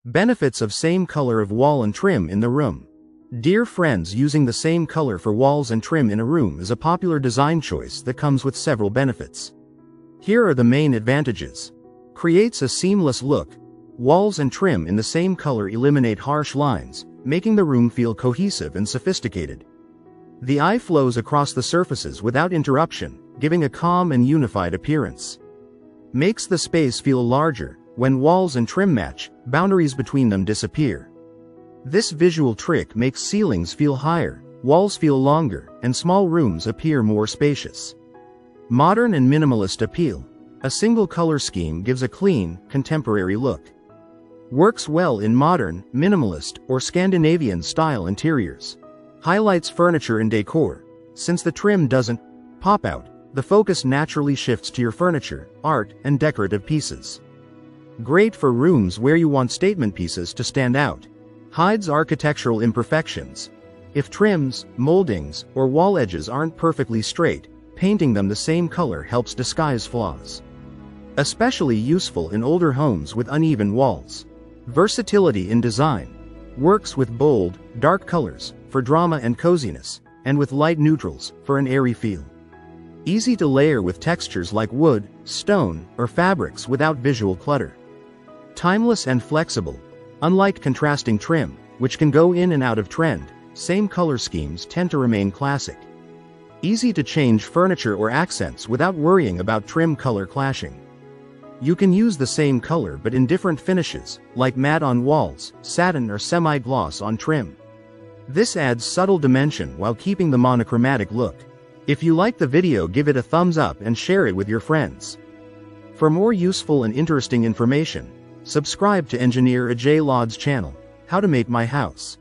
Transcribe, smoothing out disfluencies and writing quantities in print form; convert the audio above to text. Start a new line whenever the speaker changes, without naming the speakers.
Benefits of same color of wall and trim in the room. Dear friends, using the same color for walls and trim in a room is a popular design choice that comes with several benefits. Here are the main advantages. Creates a seamless look. Walls and trim in the same color eliminate harsh lines, making the room feel cohesive and sophisticated. The eye flows across the surfaces without interruption, giving a calm and unified appearance. Makes the space feel larger. When walls and trim match, boundaries between them disappear. This visual trick makes ceilings feel higher, walls feel longer, and small rooms appear more spacious. Modern and minimalist appeal. A single color scheme gives a clean, contemporary look. Works well in modern, minimalist, or Scandinavian style interiors. Highlights furniture and decor. Since the trim doesn't pop out, the focus naturally shifts to your furniture, art, and decorative pieces. Great for rooms where you want statement pieces to stand out. Hides architectural imperfections. If trims, moldings, or wall edges aren't perfectly straight, painting them the same color helps disguise flaws. Especially useful in older homes with uneven walls. Versatility in design. Works with bold, dark colors, for drama and coziness, and with light neutrals, for an airy feel. Easy to layer with textures like wood, stone, or fabrics without visual clutter. Timeless and flexible. Unlike contrasting trim, which can go in and out of trend, same color schemes tend to remain classic. Easy to change furniture or accents without worrying about trim color clashing. You can use the same color but in different finishes, like matte on walls, satin or semi-gloss on trim. This adds subtle dimension while keeping the monochromatic look. If you like the video, give it a thumbs up and share it with your friends. For more useful and interesting information, subscribe to Engineer Ajay Lod's channel, How to Make My House.